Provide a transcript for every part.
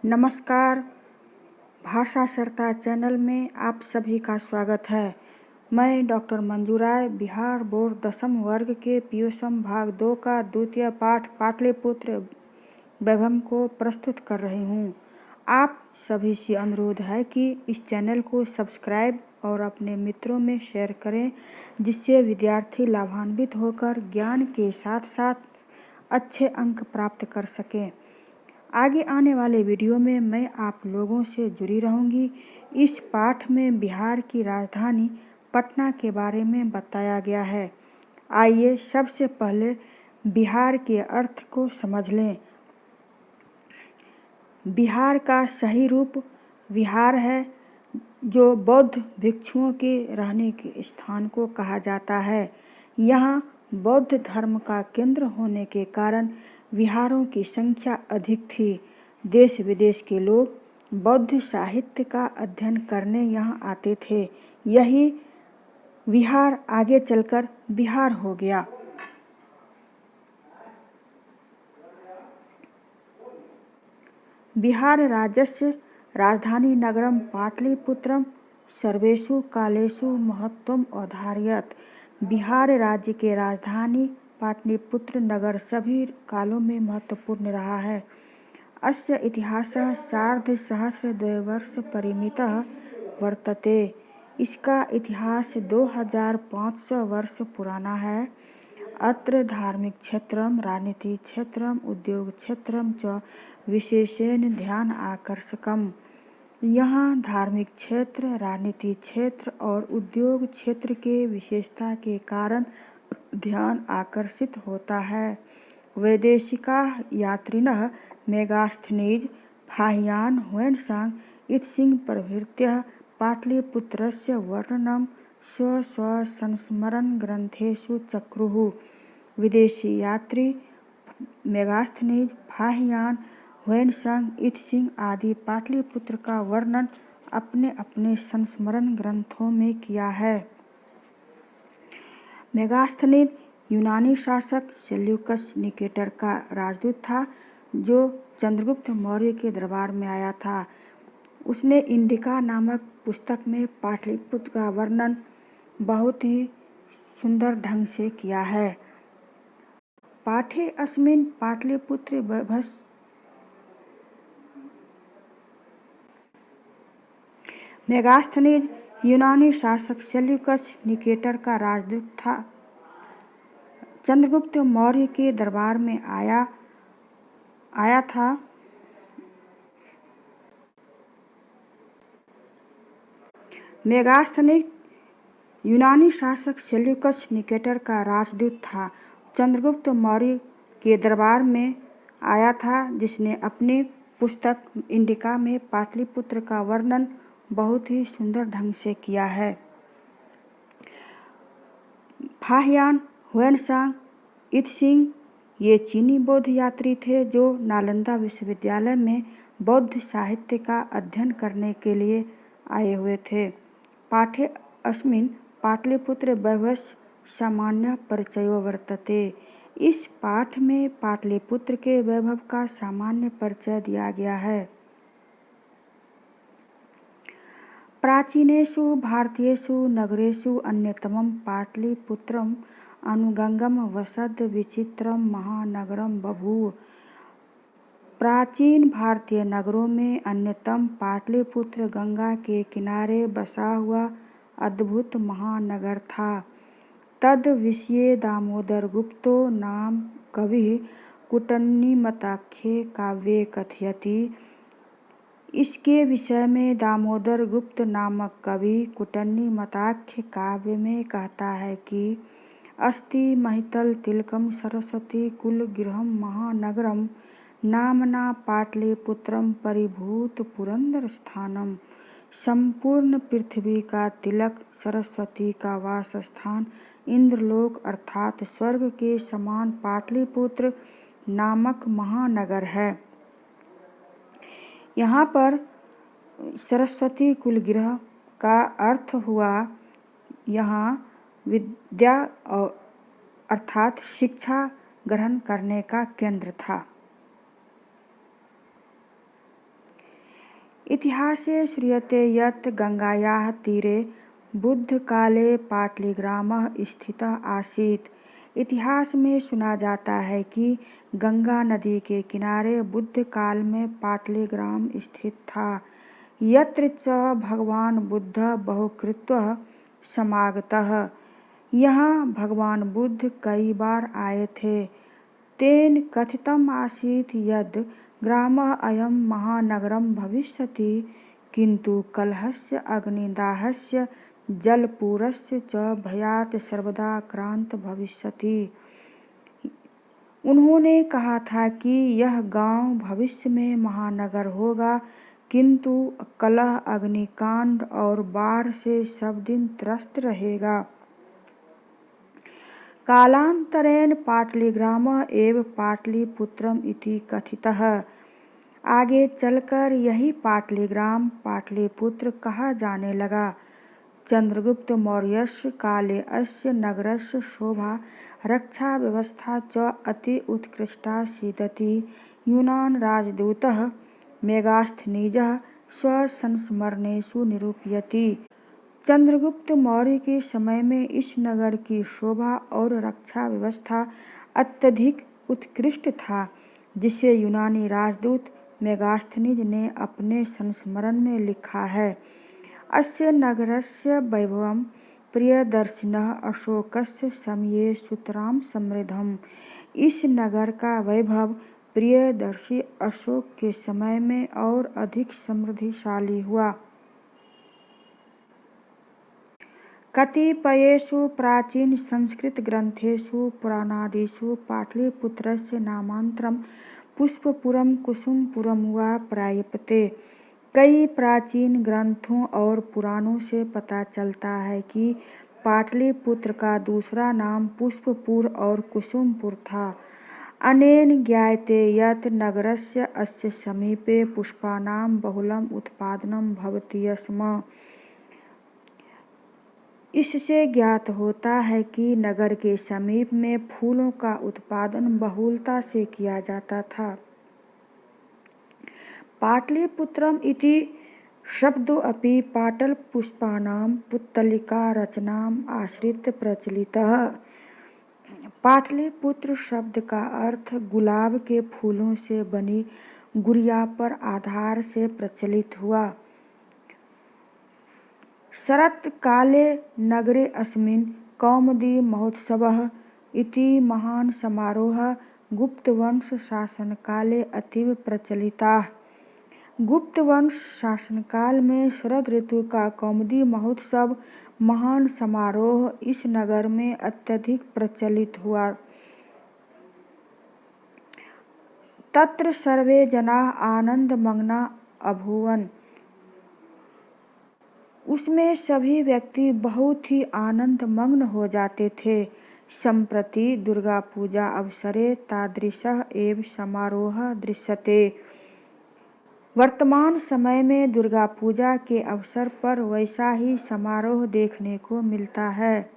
नमस्कार। भाषा सरता चैनल में आप सभी का स्वागत है। मैं डॉक्टर मंजू राय बिहार बोर्ड 10वीं वर्ग के पीयूषम भाग 2 का द्वितीय पाठ पाटलिपुत्र वैभव को प्रस्तुत कर रही हूँ। आप सभी से अनुरोध है कि इस चैनल को सब्सक्राइब और अपने मित्रों में शेयर करें, जिससे विद्यार्थी लाभान्वित होकर ज्ञान के साथ साथ अच्छे अंक प्राप्त कर सकें। आगे आने वाले वीडियो में मैं आप लोगों से जुड़ी रहूंगी। इस पाठ में बिहार की राजधानी पटना के बारे में बताया गया है। आइए सबसे पहले बिहार के अर्थ को समझ लें। बिहार का सही रूप विहार है, जो बौद्ध भिक्षुओं के रहने के स्थान को कहा जाता है। यहाँ बौद्ध धर्म का केंद्र होने के कारण विहारों की संख्या अधिक थी। देश विदेश के लोग बौद्ध साहित्य का अध्ययन करने यहाँ आते थे। यही विहार आगे चलकर बिहार हो गया। बिहार राज्यस्य राजधानी नगरम पाटलिपुत्रम सर्वेषु कालेषु महत्वम अधारयत। बिहार राज्य के राजधानी पाटलिपुत्र नगर सभी कालों में महत्वपूर्ण रहा है। अस्य इतिहासः सार्धसहस्रवर्ष परिमितः वर्तते। इसका इतिहास 2500 वर्ष पुराना है। अत्र धार्मिक क्षेत्रम, राजनीतिक क्षेत्रम, उद्योग क्षेत्रम च विशेषेण ध्यान आकर्षकम। यहाँ धार्मिक क्षेत्र, राजनीतिक क्षेत्र और उद्योग क्षेत्र के विशेषता के कारण ध्यान आकर्षित होता है। वैदेशिकाः यात्रिणः मेगास्थनीज, फाहियान, ह्वेनसांग, इत्सिंग प्रभृतयः पाटलिपुत्रस्य वर्णनं स्वस्वसंस्मरणग्रन्थेषु चक्रुः। विदेशी यात्री मेगास्थनीज, फाहियान, ह्वेनसांग, इत्सिंग आदि पाटलिपुत्र का वर्णन अपने अपने संस्मरण ग्रंथों में किया है। मेगास्थनीज यूनानी शासक सेल्यूकस निकेटर का राजदूत था, जो चंद्रगुप्त मौर्य के दरबार में आया था। उसने इंडिका नामक पुस्तक में पाटलिपुत्र का वर्णन बहुत ही सुंदर ढंग से किया है। पाठे अस्मिन् पाटलिपुत्रे वैभवस्य मेगास्थनीज यूनानी शासक सेल्यूकस निकेटर का राजदूत था, चंद्रगुप्त मौर्य के दरबार में आया था। मेगास्थनीज यूनानी शासक सेल्यूकस निकेटर का राजदूत था, चंद्रगुप्त मौर्य के दरबार में आया था, जिसने अपनी पुस्तक इंडिका में पाटलिपुत्र का वर्णन बहुत ही सुंदर ढंग से किया है। फाहियान, ह्वेनसांग, इत्सिंग ये चीनी बौद्ध यात्री थे, जो नालंदा विश्वविद्यालय में बौद्ध साहित्य का अध्ययन करने के लिए आए हुए थे। पाठे अस्मिन् पाटलिपुत्र वैभवस्य सामान्य परिचयो वर्तते। इस पाठ में पाटलिपुत्र के वैभव का सामान्य परिचय दिया गया है। प्राचीनेषु भारतीयेषु नगरेषु अन्यतमं पाटलिपुत्रम् अनुगंगम वसद विचित्रम महानगरम बभूव। प्राचीन भारतीय नगरों में अन्यतम पाटलिपुत्र गंगा के किनारे बसा हुआ अद्भुत महानगर था। तद विषये दामोदर गुप्तो नाम कविः कूटनीमताख्ये काव्ये कथयति। इसके विषय में दामोदर गुप्त नामक कवि कूटनीमताख्य काव्य में कहता है कि अस्ति महितल तिलकम सरस्वती कुल गृहम महानगरम नामना पाटलिपुत्रम परिभूत पुरंदर स्थानम। संपूर्ण पृथ्वी का तिलक, सरस्वती का वास स्थान, इंद्रलोक अर्थात स्वर्ग के समान पाटलिपुत्र नामक महानगर है। यहाँ पर सरस्वती कुलगृह का अर्थ हुआ यहाँ विद्या अर्थात शिक्षा ग्रहण करने का केंद्र था। इतिहासे श्रूयते यत् गङ्गायाः तीरे बुद्धकाले पाटलीग्रामः स्थितः आसीत्। इतिहास में सुना जाता है कि गंगा नदी के किनारे बुद्ध काल में पाटलीग्राम स्थित था। यत्र च भगवान बुद्ध बहुकृत्वः समागतः। यहाँ भगवान बुद्ध कई बार आए थे। तेन कथितम् आसीत् यद् ग्रामः अयं महानगरं भविष्यति, किन्तु कलहस्य अग्निदाहस्य जलपूरस्य च भयात् सर्वदा क्रांत भविष्यति। उन्होंने कहा था कि यह गांव भविष्य में महानगर होगा, किंतु कलह, अग्निकांड और बाढ़ से सब दिन त्रस्त रहेगा। कालांतरेण पाटलीग्रामः एव पाटलिपुत्रम् इति कथितः। आगे चलकर यही पाटलीग्राम पाटलिपुत्र कहा जाने लगा। चंद्रगुप्त मौर्यस्य काले अस्य नगरस्य शोभा रक्षा व्यवस्था च अति उत्कृष्टा सीदति। यूनान राजदूतः मेगास्थनीजः स्वसंस्मरणेषु निरूपयति। चंद्रगुप्त मौर्य के समय में इस नगर की शोभा और रक्षा व्यवस्था अत्यधिक उत्कृष्ट था, जिसे यूनानी राजदूत मेगास्थनीज ने अपने संस्मरण में लिखा है। अस्य नगरस्य वैभवं प्रियदर्शिनः अशोकस्य समये सुतरां समृद्धम्। इस नगर का वैभव प्रियदर्शी अशोक के समय में और अधिक समृद्धिशाली हुआ। कतिपयेषु प्राचीन संस्कृत ग्रंथेषु पुराणादिषु पाटलिपुत्रस्य नामांतरं पुष्पपुरम कुसुमपुरम वा प्राप्यते। कई प्राचीन ग्रंथों और पुराणों से पता चलता है कि पाटलिपुत्र का दूसरा नाम पुष्पपुर और कुसुमपुर था। अनेन ज्ञायते यत् नगरस्य अस्य समीपे पुष्पाणां बहुलम् उत्पादनं भवति स्म। इससे ज्ञात होता है कि नगर के समीप में फूलों का उत्पादन बहुलता से किया जाता था। पाटलिपुत्रम इति शब्दोऽपि पाटलपुष्पाणां पुत्तलिका रचनाम् आश्रित्य प्रचलितः। पाटलिपुत्र शब्द का अर्थ गुलाब के फूलों से बनी गुड़िया पर आधार से प्रचलित हुआ। शरत्काले नगरे अस्मिन् कौमुदी महोत्सवः इति महान् समारोहः गुप्तवंश शासनकाले अतीव प्रचलिताः। गुप्तवंश शासनकाल में शरद ऋतु का कौमुदी महोत्सव महान समारोह इस नगर में अत्यधिक प्रचलित हुआ। तत्र सर्वे जनाः आनंदमग्ना अभूवन्। उसमें सभी व्यक्ति बहुत ही आनंदमग्न हो जाते थे। सम्प्रति दुर्गा पूजा अवसरे तादृशः एव समारोहः दृश्यते। वर्तमान समय में दुर्गा पूजा के अवसर पर वैसा ही समारोह देखने को मिलता है।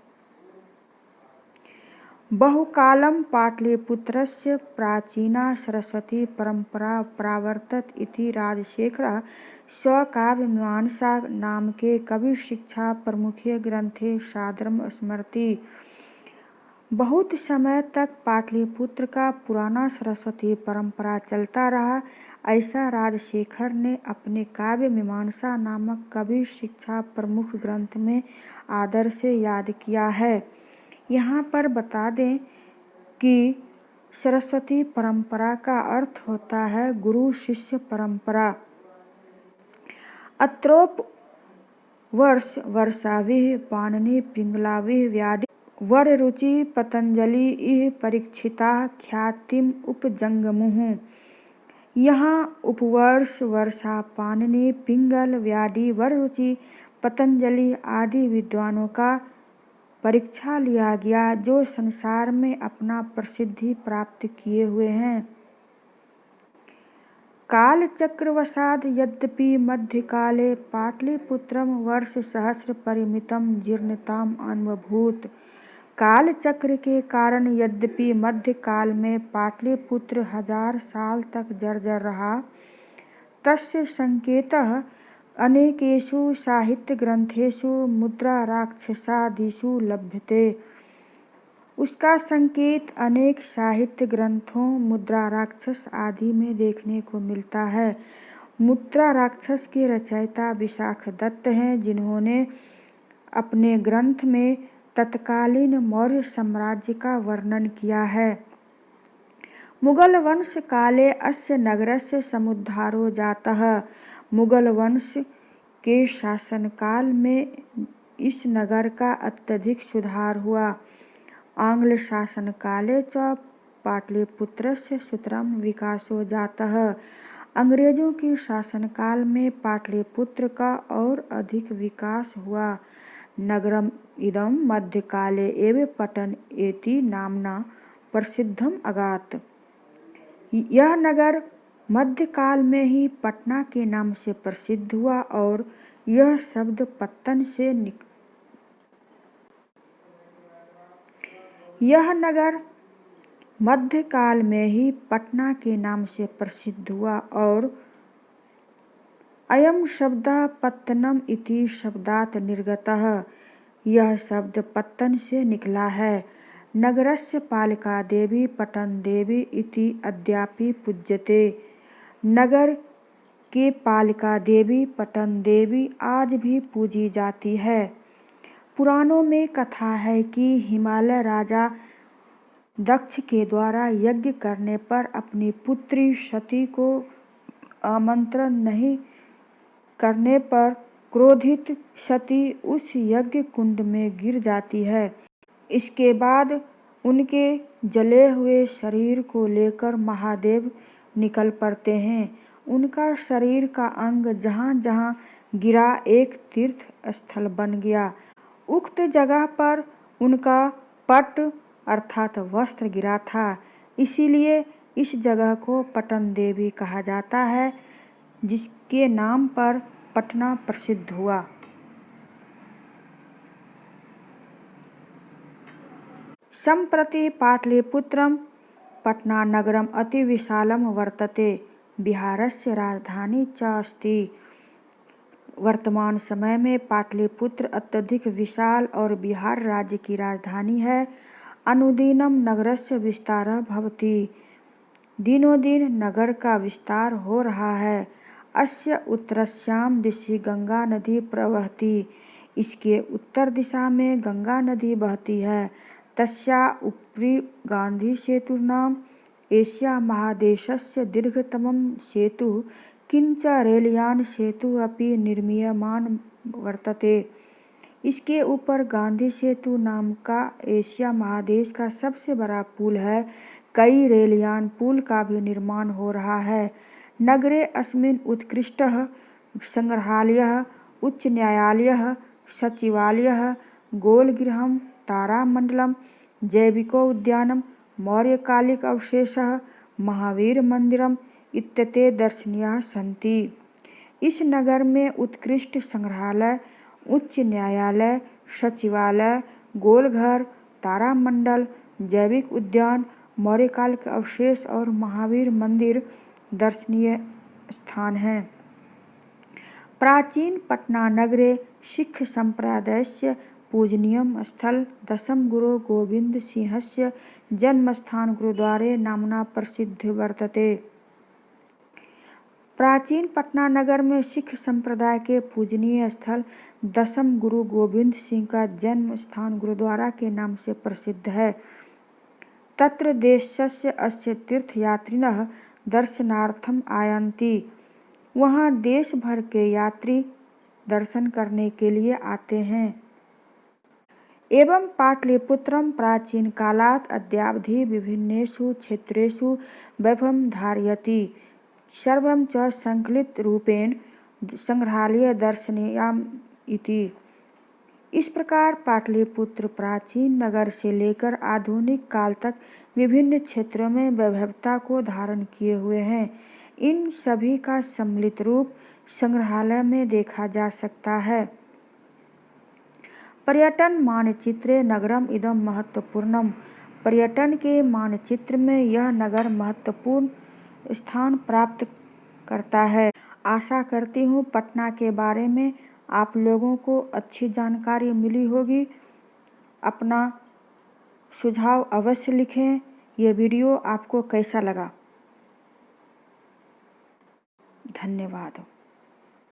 बहुकालं पाटलिपुत्रस्य प्राचीना सरस्वती परंपरा प्रावर्तत इति राजशेखरः स्वकाव्यमीमांसा नामके कवि शिक्षा प्रमुखे ग्रंथे सादरम् स्मरति। बहुत समय तक पाटलिपुत्र का पुराना सरस्वती परंपरा चलता रहा, ऐसा राजशेखर ने अपने काव्य मीमांसा नामक कवि शिक्षा प्रमुख ग्रंथ में आदर से याद किया है। यहाँ पर बता दें कि सरस्वती परंपरा का अर्थ होता है गुरु शिष्य परंपरा। अत्रोप वर्ष वर्षाभिः पाणिनि पिंगलाभिः व्याधि वररुचि पतंजलि इह परीक्षिता ख्यातिम उपजंगमुः। यहाँ उपवर्ष वर्षा पाणिनि पिंगल व्याधि वररुचि पतंजलि आदि विद्वानों का परीक्षा लिया गया, जो संसार में अपना प्रसिद्धि प्राप्त किए हुए हैं। कालचक्रवशाद यद्यपि मध्यकाले पाटलिपुत्रम वर्ष सहस्र परिमितम जीर्णताम अनुभूत। कालचक्र के कारण यद्यपि मध्यकाल में पाटलिपुत्र 1000 साल तक जर्जर रहा, तस्य संकेतः अनेकेषु साहित्यग्रंथेषु मुद्राराक्षसादिषु लभ्यते। उसका संकेत अनेक साहित्य ग्रंथों मुद्रा राक्षस आदि में देखने को मिलता है। मुद्रा राक्षस के रचयिता विशाख दत्त हैं, जिन्होंने अपने ग्रंथ में तत्कालीन मौर्य साम्राज्य का वर्णन किया है। मुगल वंश काले अस्य नगरस्य समुद्धारो जातः। मुगल वंश के शासनकाल में इस नगर का अत्यधिक सुधार हुआ। आंग्ल शासनकाले च पाटलिपुत्रस्य सुतरां विकासो जातः। अंग्रेजों के शासनकाल में पाटलिपुत्र का और अधिक विकास हुआ। नगरम इदं मध्यकाले एव पटन एति नामना प्रसिद्धम अगात। यह नगर मध्यकाल में ही पटना के नाम से प्रसिद्ध हुआ और यह शब्द पत्तन से यह नगर मध्यकाल में ही पटना के नाम से प्रसिद्ध हुआ और अयम शब्दः पत्तनम इति शब्दात् निर्गतः। यह शब्द पत्तन से निकला है। नगरस्य पालिका देवी पटन देवी इति अद्यापि पूज्यते। नगर के पालिका देवी पटन देवी आज भी पूजी जाती है। पुराणों में कथा है कि हिमालय राजा दक्ष के द्वारा यज्ञ करने पर अपनी पुत्री सती को आमंत्रण नहीं करने पर क्रोधित सती उस यज्ञ कुंड में गिर जाती है। इसके बाद उनके जले हुए शरीर को लेकर महादेव निकल पड़ते हैं। उनका शरीर का अंग जहाँ जहाँ गिरा एक तीर्थ स्थल बन गया। उक्त जगह पर उनका पट अर्थात वस्त्र गिरा था, इसीलिए इस जगह को पटन देवी कहा जाता है, जिसके नाम पर पटना प्रसिद्ध हुआ। सम्प्रति पाटलिपुत्रम पटना नगरम अति विशालम वर्तते। बिहारस्य राजधानी च अस्ति। वर्तमान समय में पाटलिपुत्र अत्यधिक विशाल और बिहार राज्य की राजधानी है। अनुदिनम नगरस्य विस्तारः भवति। दिनों दिन नगर का विस्तार हो रहा है। अस्य उत्तरस्यां दिशि गंगा नदी प्रवहति। इसके उत्तर दिशा में गंगा नदी बहती है। तस्या उपरि गांधी सेतु नाम एशिया महादेशस्य दीर्घतमं सेतु किंच रेलयान सेतु अपि निर्मीयमान वर्तते। इसके ऊपर गांधी सेतु नाम का एशिया महादेश का सबसे बड़ा पुल है। कई रेलयान पुल का भी निर्माण हो रहा है। नगरे अस्मिन् उत्कृष्टः संग्रहालयः, उच्च न्यायालयः, सचिवालयः, गोलगृहं, तारामंडलम, जैविकोद्यानम, मौर्यकालिक अवशेषः, महावीर मंदिरम इत्यते दर्शनीयाः सन्ति। इस नगर में उत्कृष्ट संग्रहालय, उच्च न्यायालय, सचिवालय, गोलघर, तारामंडल, जैविक उद्यान, मौर्यकाल के अवशेष और महावीर मंदिर दर्शनीय स्थान हैं। प्राचीन पटना नगरे सिख संप्रदायस्य पूजनीयं स्थल दशम गुरु गोविंद सिंहस्य जन्मस्थान गुरुद्वारे नामना प्रसिद्ध वर्तते। प्राचीन पटना नगर में सिख संप्रदाय के पूजनीय स्थल दशम गुरु गोविंद सिंह का जन्म स्थान गुरुद्वारा के नाम से प्रसिद्ध है। तत्र देशस्य अस्य तीर्थयात्रिनः दर्शनार्थम आयान्ति। वहाँ देश भर के यात्री दर्शन करने के लिए आते हैं। एवं पाटलिपुत्रम प्राचीन कालात् अद्यावधि विभिन्नेषु क्षेत्रेषु वैभवं धारयति। सर्वं च संकलित रूपेण संग्रहालय दर्शनीयम् इति। इस प्रकार पाटलिपुत्र प्राचीन नगर से लेकर आधुनिक काल तक विभिन्न क्षेत्रों में वैभवता को धारण किए हुए हैं। इन सभी का सम्मिलित रूप संग्रहालय में देखा जा सकता है। पर्यटन मानचित्रे नगरम इदम महत्वपूर्णम। पर्यटन के मानचित्र में यह नगर महत्वपूर्ण स्थान प्राप्त करता है। आशा करती हूँ पटना के बारे में आप लोगों को अच्छी जानकारी मिली होगी। अपना सुझाव अवश्य लिखें। ये वीडियो आपको कैसा लगा? धन्यवाद।